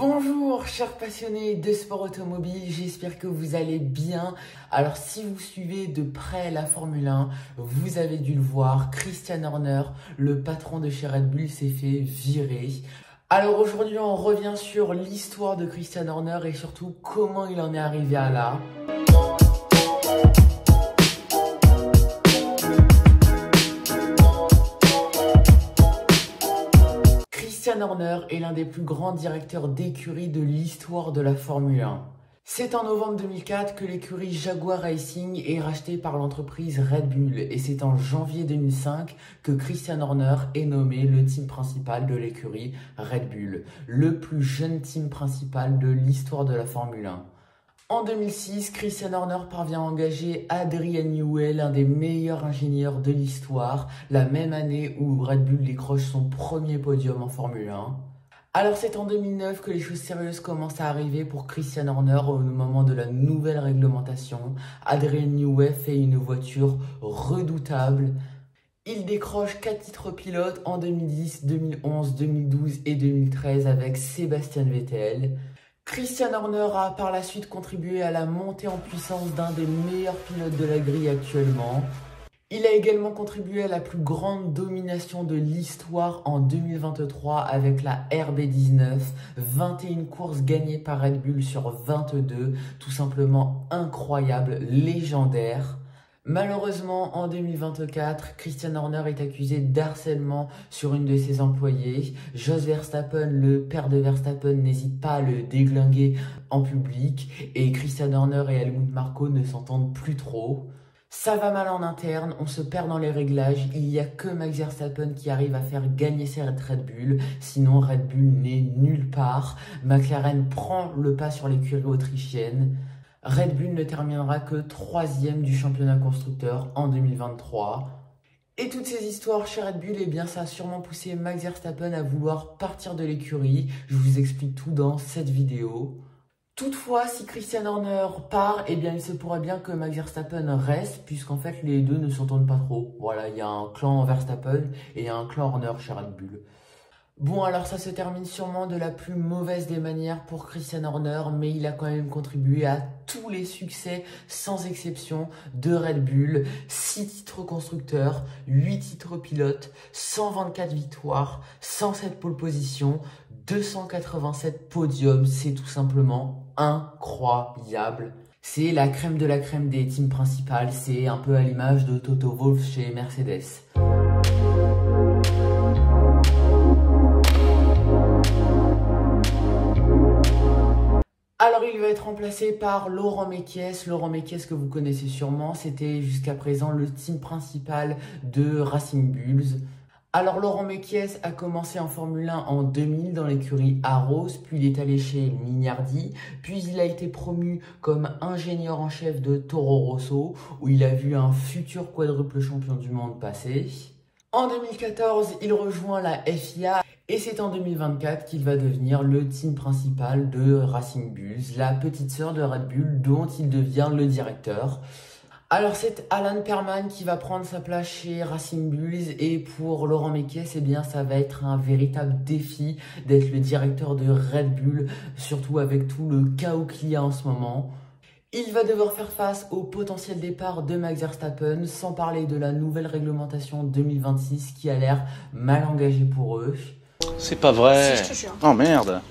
Bonjour chers passionnés de sport automobile, j'espère que vous allez bien. Alors si vous suivez de près la Formule 1, vous avez dû le voir, Christian Horner, le patron de chez Red Bull, s'est fait virer. Alors aujourd'hui on revient sur l'histoire de Christian Horner et surtout comment il en est arrivé à là. Christian Horner est l'un des plus grands directeurs d'écurie de l'histoire de la Formule 1. C'est en novembre 2004 que l'écurie Jaguar Racing est rachetée par l'entreprise Red Bull et c'est en janvier 2005 que Christian Horner est nommé le team principal de l'écurie Red Bull, le plus jeune team principal de l'histoire de la Formule 1. En 2006, Christian Horner parvient à engager Adrian Newey, l'un des meilleurs ingénieurs de l'histoire, la même année où Red Bull décroche son premier podium en Formule 1. Alors c'est en 2009 que les choses sérieuses commencent à arriver pour Christian Horner au moment de la nouvelle réglementation. Adrian Newey fait une voiture redoutable. Il décroche 4 titres pilotes en 2010, 2011, 2012 et 2013 avec Sebastian Vettel. Christian Horner a par la suite contribué à la montée en puissance d'un des meilleurs pilotes de la grille actuellement. Il a également contribué à la plus grande domination de l'histoire en 2023 avec la RB19, 21 courses gagnées par Red Bull sur 22, tout simplement incroyable, légendaire. Malheureusement, en 2024, Christian Horner est accusé d'harcèlement sur une de ses employées. Jos Verstappen, le père de Verstappen, n'hésite pas à le déglinguer en public et Christian Horner et Helmut Marko ne s'entendent plus trop. Ça va mal en interne, on se perd dans les réglages, il n'y a que Max Verstappen qui arrive à faire gagner cette Red Bull, sinon Red Bull n'est nulle part. McLaren prend le pas sur l'écurie autrichienne. Red Bull ne terminera que 3e du championnat constructeur en 2023. Et toutes ces histoires chez Red Bull, eh bien, ça a sûrement poussé Max Verstappen à vouloir partir de l'écurie. Je vous explique tout dans cette vidéo. Toutefois, si Christian Horner part, eh bien, il se pourrait bien que Max Verstappen reste, puisqu'en fait, les deux ne s'entendent pas trop. Voilà, il y a un clan Verstappen et il y a un clan Horner chez Red Bull. Bon, alors ça se termine sûrement de la plus mauvaise des manières pour Christian Horner, mais il a quand même contribué à tous les succès, sans exception, de Red Bull. 6 titres constructeurs, 8 titres pilotes, 124 victoires, 107 pole positions, 287 podiums. C'est tout simplement incroyable. C'est la crème de la crème des teams principales. C'est un peu à l'image de Toto Wolff chez Mercedes. Alors il va être remplacé par Laurent Mekies. Laurent Mekies que vous connaissez sûrement, c'était jusqu'à présent le team principal de Racing Bulls. Alors Laurent Mekies a commencé en Formule 1 en 2000 dans l'écurie Arrows, puis il est allé chez Minardi, puis il a été promu comme ingénieur en chef de Toro Rosso, où il a vu un futur quadruple champion du monde passer. En 2014, il rejoint la FIA et c'est en 2024 qu'il va devenir le team principal de Racing Bulls, la petite sœur de Red Bull dont il devient le directeur. Alors c'est Alan Perman qui va prendre sa place chez Racing Bulls et pour Laurent Mekies, eh bien ça va être un véritable défi d'être le directeur de Red Bull, surtout avec tout le chaos qu'il y a en ce moment. Il va devoir faire face au potentiel départ de Max Verstappen, sans parler de la nouvelle réglementation 2026 qui a l'air mal engagée pour eux. C'est pas vrai. Si, je te jure. Oh merde.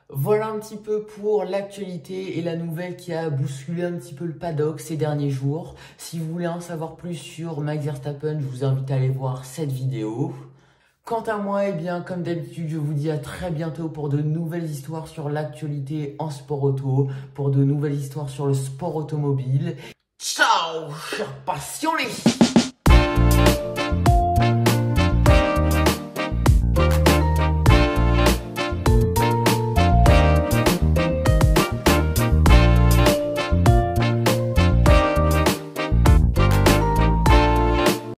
Voilà un petit peu pour l'actualité et la nouvelle qui a bousculé un petit peu le paddock ces derniers jours. Si vous voulez en savoir plus sur Max Verstappen, je vous invite à aller voir cette vidéo. Quant à moi, eh bien, comme d'habitude, je vous dis à très bientôt pour de nouvelles histoires sur l'actualité en sport auto, pour de nouvelles histoires sur le sport automobile. Ciao, chers passionnés!